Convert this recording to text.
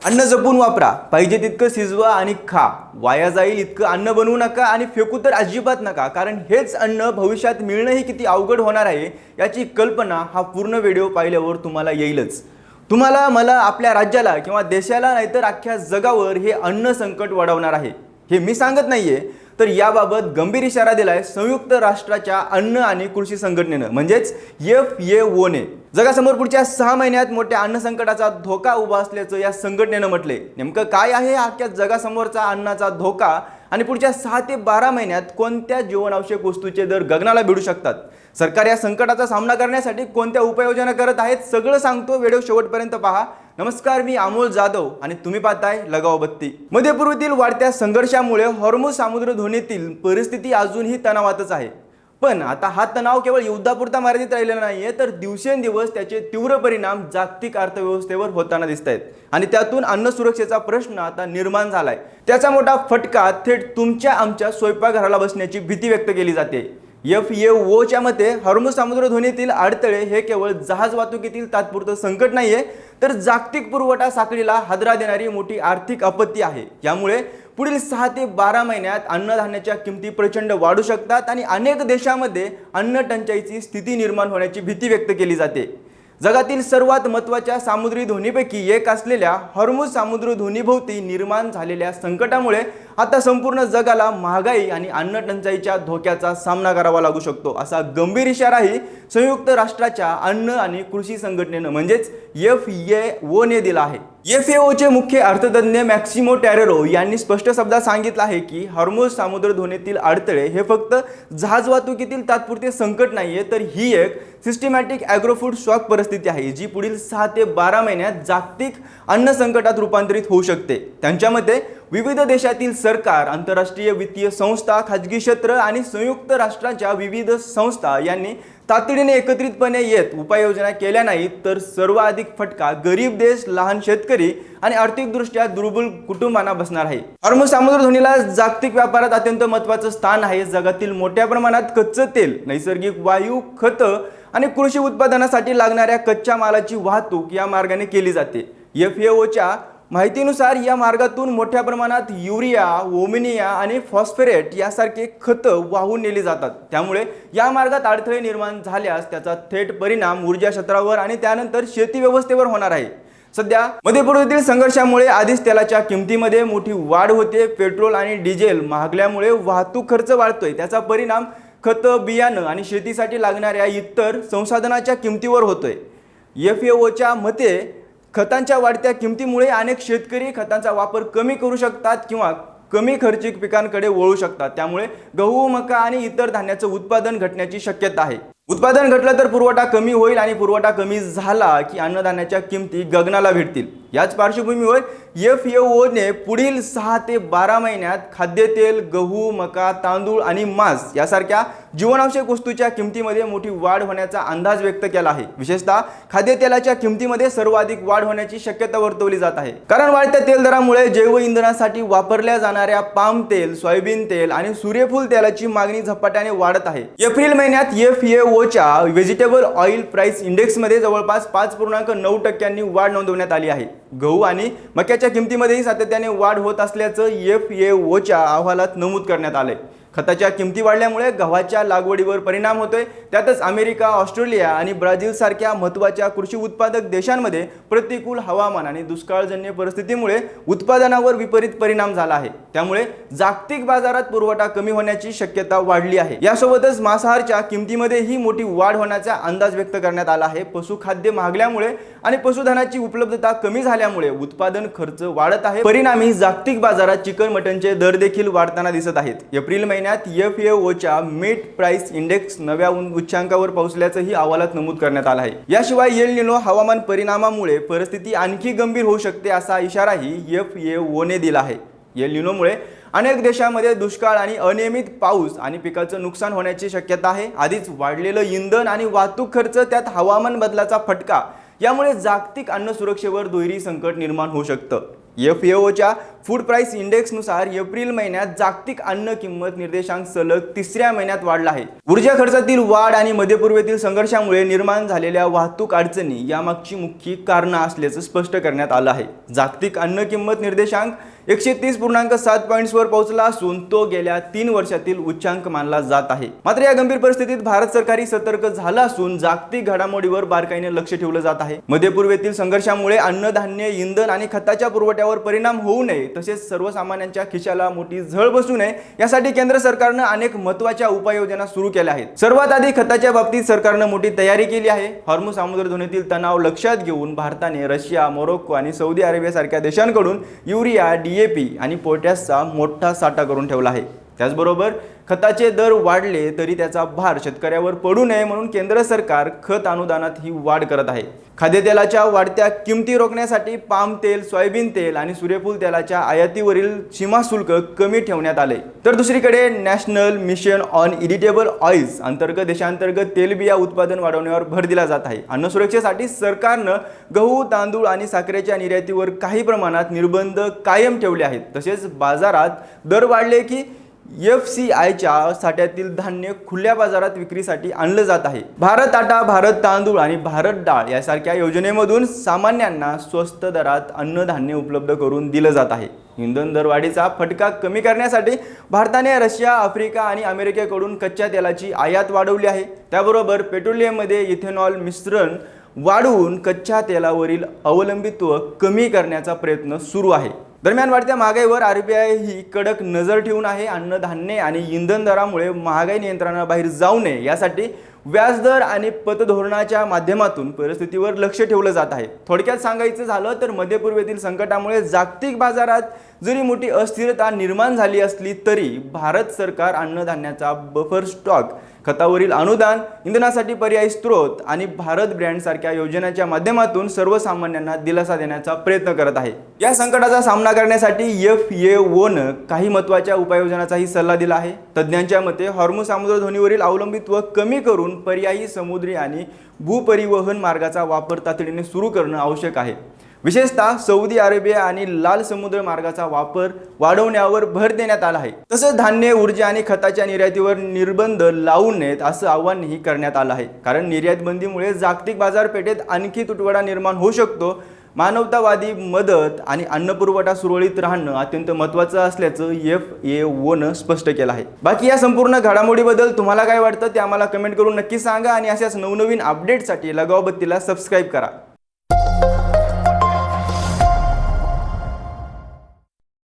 अन्न जपून वापरा, पाहिजे तितकं शिजवा आणि खा. वाया जाईल इतकं अन्न बनवू नका आणि फेकू तर अजिबात नका, कारण हेच अन्न भविष्यात मिळणंही किती अवघड होणार आहे याची कल्पना हा पूर्ण व्हिडिओ पाहिल्यावर तुम्हाला येईलच. तुम्हाला, मला, आपल्या राज्याला किंवा देशाला नाहीतर अख्ख्या जगावर हे अन्न संकट वाढवणार आहे. हे मी सांगत नाहीये, तर याबाबत गंभीर इशारा दिलाय संयुक्त राष्ट्राच्या अन्न आणि कृषी संघटनेनं म्हणजेच FAO ने. जगासमोर पुढच्या 6 महिन्यात मोठ्या अन्न संकटाचा धोका उभा असल्याचं या संघटनेनं म्हटले. नेमकं काय आहे अख्ख्या जगासमोरचा अन्नाचा धोका आणि पुढच्या 6 ते 12 महिन्यात कोणत्या जीवनावश्यक वस्तूचे दर गगनाला भिडू शकतात, सरकार या संकटाचा सामना करण्यासाठी कोणत्या उपाययोजना करत आहेत, सगळं सांगतो. व्हिडिओ शेवटपर्यंत पहा. नमस्कार, मी अमोल जाधव आणि तुम्ही पाहताय लगाव बत्ती. मध्य पूर्वेतील वाढत्या संघर्षामुळे हॉर्मुझ सामुद्रधुनीतील परिस्थिती अजूनही तणावातच आहे. पण आता हा तणाव केवळ युद्धापुरता मर्यादित राहिलेला नाहीये, तर दिवसेंदिवस त्याचे तीव्र परिणाम जागतिक अर्थव्यवस्थेवर होताना दिसत आहेत आणि त्यातून अन्न सुरक्षेचा प्रश्न आता निर्माण झालाय. त्याचा मोठा फटका थेट तुमच्या आमच्या स्वयंपाकघराला बसण्याची भीती व्यक्त केली जाते. FAOच्या मते हॉर्मुझ सामुद्रधुनीतील अडथळे हे केवळ जहाज वाहतुकीतील तात्पुरतं संकट नाहीये, तर जागतिक पुरवठा साखळीला हादरा देणारी मोठी आर्थिक आपत्ती आहे. यामुळे पुढील 6 ते 12 महिन्यात अन्नधान्याच्या किमती प्रचंड वाढू शकतात आणि अनेक देशांमध्ये अन्न टंचाईची स्थिती निर्माण होण्याची भीती व्यक्त केली जाते. जगातील सर्वात महत्त्वाच्या सामुद्री धोनीपैकी एक असलेल्या हॉर्मुझ सामुद्रधुनीभोवती निर्माण झालेल्या संकटामुळे आता संपूर्ण जगाला महागाई आणि अन्न टंचाईच्या धोक्याचा सामना करावा लागू शकतो, असा गंभीर इशाराही संयुक्त राष्ट्राच्या अन्न आणि कृषी संघटनेनं म्हणजेच FAO ने दिला आहे. FAOचे मुख्य अर्थतज्ञ मॅक्सिमो टॅरेरो यांनी स्पष्ट शब्दात सांगितलं आहे की हॉर्मुझ सामुद्रधुनीतील अडथळे हे फक्त जहाज वाहतुकीतील तात्पुरते संकट नाहीये, तर ही एक सिस्टमॅटिक ॲग्रोफूड शॉक परिस्थिती आहे जी पुढील 6 ते 12 महिन्यात जागतिक अन्न संकटात रूपांतरित होऊ शकते. त्यांच्या मते विविध देशातील सरकार, आंतरराष्ट्रीय वित्तीय संस्था, खाजगी क्षेत्र आणि संयुक्त राष्ट्रांच्या विविध संस्था यांनी तातडीने एकत्रितपणे येत उपाययोजना केल्या नाहीत तर सर्वाधिक फटका गरीब देश, लहान शेतकरी आणि आर्थिकदृष्ट्या दुर्बल कुटुंबांना बसणार आहे. हॉर्मुझ सामुद्रधुनीला जागतिक व्यापारात अत्यंत महत्त्वाचं स्थान आहे. जगातील मोठ्या प्रमाणात कच्चं तेल, नैसर्गिक वायू, खतं आणि कृषी उत्पादनासाठी लागणाऱ्या कच्च्या मालाची वाहतूक या मार्गाने केली जाते. FAOच्या माहितीनुसार या मार्गातून मोठ्या प्रमाणात युरिया, ओमिनिया आणि फॉस्फरेट यासारखे खतं वाहून नेली जातात. त्यामुळे या मार्गात अडथळे निर्माण झाल्यास त्याचा थेट परिणाम ऊर्जा क्षेत्रावर आणि त्यानंतर शेती व्यवस्थेवर होणार आहे. सध्या मध्य पूर्वेतील संघर्षामुळे आधीच तेलाच्या किमतीमध्ये मोठी वाढ होते. पेट्रोल आणि डिझेल महागल्यामुळे वाहतूक खर्च वाढतोय. त्याचा परिणाम खतं, बियाणं आणि शेतीसाठी लागणाऱ्या इतर संसाधनाच्या किमतीवर होतोय. FAOच्या मते खतांच्या वाढत्या किमतीमुळे अनेक शेतकरी खतांचा वापर कमी करू शकतात किंवा कमी खर्चिक पिकांकडे वळू शकतात. त्यामुळे गहू, मका आणि इतर धान्याचं उत्पादन घटण्याची शक्यता आहे. उत्पादन घटलं तर पुरवठा कमी होईल आणि पुरवठा कमी झाला की अन्नधान्याच्या किमती गगनाला भिडतील. याच पार्श्वभूमीवर FAO ने पुढील 6 ते 12 महिन्यात खाद्यतेल, गहू, मका, तांदूळ आणि मांस यासारख्या जीवनावश्यक वस्तूच्या किमतीमध्ये मोठी वाढ होण्याचा अंदाज व्यक्त केला आहे. विशेषतः खाद्यतेलाच्या किमतीमध्ये सर्वाधिक वाढ होण्याची शक्यता वर्तवली जात आहे, कारण वाढत्या तेल दरामुळे जैव इंधनासाठी वापरल्या जाणाऱ्या पाम तेल, सोयाबीन तेल आणि सूर्यफूल तेलाची मागणी झपाट्याने वाढत आहे. एप्रिल महिन्यात FAOच्या व्हेजिटेबल ऑइल प्राइस इंडेक्समध्ये जवळपास 5.9% वाढ नोंदवण्यात आली आहे. गहू आणि मक्याच्या किमतीमध्येही सातत्याने वाढ होत असल्याचं FAOच्या अहवालात नमूद करण्यात आलंय. खताच्या किमती वाढल्यामुळे गव्हाच्या लागवडीवर परिणाम होतोय. त्यातच अमेरिका, ऑस्ट्रेलिया आणि ब्राझील सारख्या महत्त्वाच्या कृषी उत्पादक देशांमध्ये प्रतिकूल हवामान आणि दुष्काळजन्य परिस्थितीमुळे उत्पादनावर विपरीत परिणाम झाला आहे. त्यामुळे जागतिक बाजारात पुरवठा कमी होण्याची शक्यता वाढली आहे. यासोबतच मांसाहारच्या किमतीमध्येही मोठी वाढ होण्याचा अंदाज व्यक्त करण्यात आला आहे. पशुखाद्य महागल्यामुळे आणि पशुधनाची उपलब्धता कमी झाल्यामुळे उत्पादन खर्च वाढत आहे. परिणामी जागतिक बाजारात चिकन, मटनचे दर देखील वाढताना दिसत आहेत. एप्रिल महिन्यात FAOच्या मीट प्राइस इंडेक्स नव्या उच्चांकावर पोहोचल्याचंही अहवालात नमूद करण्यात आलं आहे. याशिवाय एल निनो हवामान परिणामामुळे परिस्थिती आणखी गंभीर होऊ शकते असा इशाराही FAO ने दिला आहे. एल निनोमुळे अनेक देशांमध्ये दुष्काळ आणि अनियमित पाऊस आणि पिकाचं नुकसान होण्याची शक्यता आहे. आधीच वाढलेलं इंधन आणि वाहतूक खर्च, त्यात हवामान बदलाचा फटका यामुळे जागतिक अन्न सुरक्षेवर दुहेरी संकट निर्माण होऊ शकतं. FAOच्या फूड प्राइस इंडेक्सनुसार एप्रिल महिन्यात जागतिक अन्न किंमत निर्देशांक सलग तिसऱ्या महिन्यात वाढला आहे। ऊर्जा खर्चातील वाढ आणि मध्य पूर्वेतील संघर्षामुळे निर्माण झालेल्या वाहतूक अडचणी यामागची मुख्य कारणं असल्याचं स्पष्ट करण्यात आलं आहे। जागतिक अन्न किंमत निर्देशांक 130.7 पॉइंट्सवर पोहोचला असून तो गेल्या 3 वर्षातील उच्चांक मानला जात आहे। मात्र या गंभीर परिस्थितीत भारत सरकारही सतर्क झालं असून जागतिक घडामोडीवर बारकाईने लक्ष ठेवलं जात आहे। मध्य पूर्वेतील संघर्षामुळे अन्नधान्य, इंधन आणि खताच्या पुरवठ्यावर परिणाम होऊ नये तसेच सर्वसामान्यांच्या खिशाला मोठी झळ बसू नये यासाठी केंद्र सरकारनं अनेक महत्त्वाच्या उपाययोजना सुरू केल्या आहेत। सर्वात आधी खताच्या बाबतीत सरकारनं मोठी तयारी केली आहे। हॉर्मुझ सामुद्रधुनीतील तणाव लक्षात घेऊन भारताने रशिया, मोरोक्को आणि सौदी अरेबियासारख्या देशांकडून युरिया, DAP आणि पोटॅशचा मोठा साठा करून ठेवला आहे। त्याचबरोबर खताचे दर वाढले तरी त्याचा भार शेतकऱ्यावर पडू नये म्हणून केंद्र सरकार खत अनुदानात ही वाढ करत आहे। खाद्यतेलाच्या वाढत्या किमती रोखण्यासाठी पाम तेल, सोयाबीन तेल आणि सूर्यफूल तेलाच्या आयातीवरील सीमा शुल्क कमी ठेवण्यात आले। तर दुसरीकडे national mission on editable oils अंतर्गत देशांतर्गत तेलबिया उत्पादन वाढवण्यावर भर दिला जात आहे। अन्न सुरक्षेसाठी सरकारनं गहू, तांदूळ आणि साखरेच्या निर्यातीवर काही प्रमाणात निर्बंध कायम ठेवले आहेत। तसेच बाजारात दर वाढले की FCIच्या साठ्यातील धान्य खुल्या बाजारात विक्रीसाठी आणलं जात आहे। भारत आटा, भारत तांदूळ आणि भारत डाळ यासारख्या योजनेमधून सामान्यांना स्वस्त दरात अन्नधान्य उपलब्ध करून दिलं जात आहे। इंधन दरवाढीचा फटका कमी करण्यासाठी भारताने रशिया, आफ्रिका आणि अमेरिकेकडून कच्च्या तेलाची आयात वाढवली आहे। त्याबरोबर पेट्रोलियममध्ये इथेनॉल मिश्रण वाढवून कच्च्या तेलावरील अवलंबित्व कमी करण्याचा प्रयत्न सुरू आहे। दरम्यान वाढत्या महागाईवर RBI ही कडक नजर ठेवून आहे। अन्नधान्य आणि इंधन दरामुळे महागाई नियंत्रणाबाहेर जाऊ नये यासाठी व्याजदर आणि पतधोरणाच्या माध्यमातून परिस्थितीवर लक्ष ठेवलं जात आहे। थोडक्यात सांगायचं झालं तर मध्य पूर्वेतील संकटामुळे जागतिक बाजारात जरी मोठी अस्थिरता निर्माण झाली असली तरी भारत सरकार अन्नधान्याचा बफर स्टॉक, खतावरील अनुदान, इंधनासाठी पर्यायी स्त्रोत आणि भारत ब्रँड सारख्या योजनांच्या माध्यमातून सर्वसामान्यांना दिलासा देण्याचा प्रयत्न करत आहे। या संकटाचा सामना करण्यासाठी FAOनं काही महत्त्वाच्या उपाययोजनांचाही सल्ला दिला आहे। तज्ज्ञांच्या मते हॉर्मुझ सामुद्रधुनीवरील अवलंबित्व कमी करून पर्यायी समुद्री आणि भूपरिवहन मार्गाचा वापर तातडीने सुरू करणं आवश्यक आहे। विशेषतः सौदी अरेबिया आणि लाल समुद्र मार्गाचा वापर वाढवण्यावर भर देण्यात आला आहे। तसंच धान्य, ऊर्जा आणि खताच्या निर्यातीवर निर्बंध लावू नयेत असं आवाहनही करण्यात आलं आहे। कारण निर्यात बंदीमुळे जागतिक बाजारपेठेत आणखी तुटवडा निर्माण होऊ शकतो। मानवतावादी मदत आणि अन्नपुरवठा सुरळीत राहणं अत्यंत महत्त्वाचं असल्याचं FAOनं स्पष्ट केलं आहे। बाकी या संपूर्ण घडामोडीबद्दल तुम्हाला काय वाटतं ते आम्हाला कमेंट करून नक्की सांगा आणि अशाच नवनवीन अपडेटसाठी लगाव बत्तीला सबस्क्राईब करा।